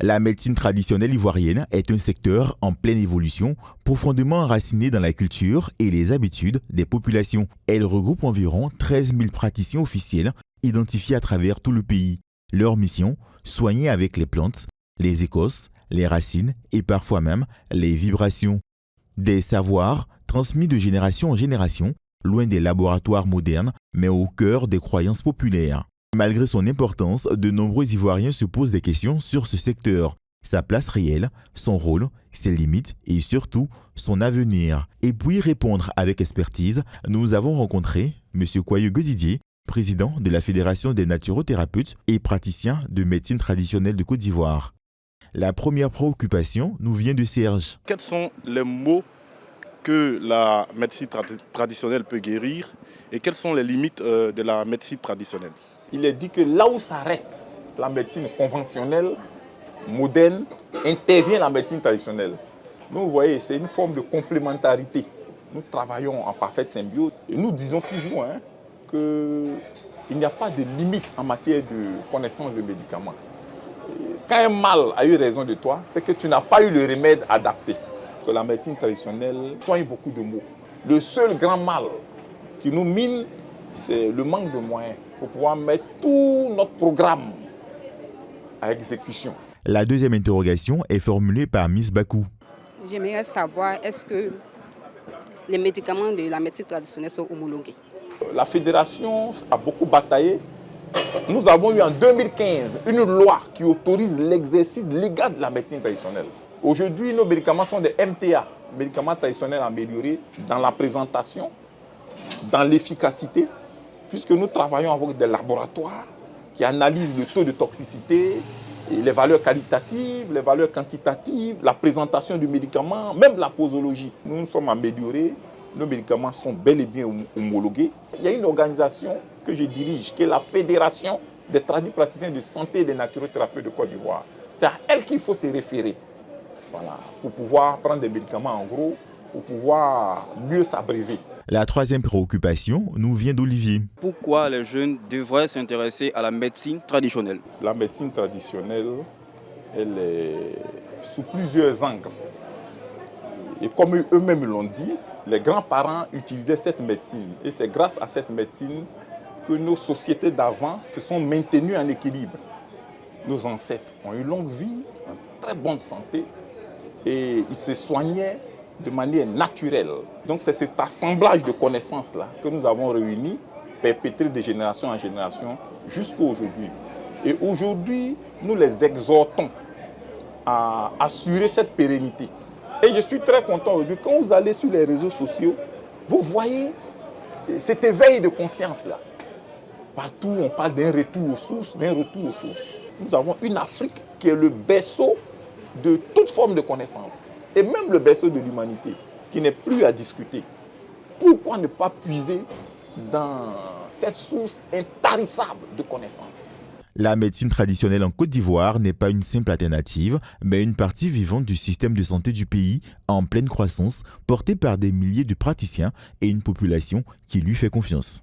La médecine traditionnelle ivoirienne est un secteur en pleine évolution, profondément enraciné dans la culture et les habitudes des populations. Elle regroupe environ 13 000 praticiens officiels identifiés à travers tout le pays. Leur mission, soigner avec les plantes, les écorces, les racines et parfois même les vibrations. Des savoirs transmis de génération en génération, loin des laboratoires modernes, mais au cœur des croyances populaires. Malgré son importance, de nombreux Ivoiriens se posent des questions sur ce secteur, sa place réelle, son rôle, ses limites et surtout son avenir. Et pour y répondre avec expertise, nous avons rencontré M. Kwayo Didier, président de la Fédération des naturothérapeutes et praticiens de médecine traditionnelle de Côte d'Ivoire. La première préoccupation nous vient de Serge. Quels sont les maux que la médecine traditionnelle peut guérir et quelles sont les limites de la médecine traditionnelle? Il est dit que là où s'arrête la médecine conventionnelle, moderne, intervient la médecine traditionnelle. Donc vous voyez, c'est une forme de complémentarité. Nous travaillons en parfaite symbiose et nous disons toujours qu'il n'y a pas de limite en matière de connaissance de médicaments. Quand un mal a eu raison de toi, c'est que tu n'as pas eu le remède adapté. Que la médecine traditionnelle soigne beaucoup de maux. Le seul grand mal qui nous mine, c'est le manque de moyens pour pouvoir mettre tout notre programme à exécution. La deuxième interrogation est formulée par Miss Bakou. J'aimerais savoir, est-ce que les médicaments de la médecine traditionnelle sont homologués? La fédération a beaucoup bataillé. Nous avons eu en 2015 une loi qui autorise l'exercice légal de la médecine traditionnelle. Aujourd'hui, nos médicaments sont des MTA, médicaments traditionnels améliorés dans la présentation, dans l'efficacité, puisque nous travaillons avec des laboratoires qui analysent le taux de toxicité, les valeurs qualitatives, les valeurs quantitatives, la présentation du médicament, même la posologie. Nous nous sommes améliorés, nos médicaments sont bel et bien homologués. Il y a une organisation que je dirige, qui est la Fédération des praticiens de santé et des naturothérapeutes de Côte d'Ivoire. C'est à elle qu'il faut se référer, voilà, pour pouvoir prendre des médicaments en gros, pour pouvoir mieux s'abreuver. La troisième préoccupation nous vient d'Olivier. Pourquoi les jeunes devraient s'intéresser à la médecine traditionnelle? La médecine traditionnelle, elle est sous plusieurs angles. Et comme eux-mêmes l'ont dit, les grands-parents utilisaient cette médecine. Et c'est grâce à cette médecine que nos sociétés d'avant se sont maintenues en équilibre. Nos ancêtres ont une longue vie, une très bonne santé, et ils se soignaient de manière naturelle. Donc c'est cet assemblage de connaissances-là que nous avons réunis, perpétré de génération en génération jusqu'à aujourd'hui. Et aujourd'hui, nous les exhortons à assurer cette pérennité. Et je suis très content aujourd'hui, quand vous allez sur les réseaux sociaux, vous voyez cet éveil de conscience-là. Partout, on parle d'un retour aux sources, d'un retour aux sources. Nous avons une Afrique qui est le berceau de toute forme de connaissance. Et même le berceau de l'humanité, qui n'est plus à discuter. Pourquoi ne pas puiser dans cette source intarissable de connaissances? La médecine traditionnelle en Côte d'Ivoire n'est pas une simple alternative, mais une partie vivante du système de santé du pays en pleine croissance, portée par des milliers de praticiens et une population qui lui fait confiance.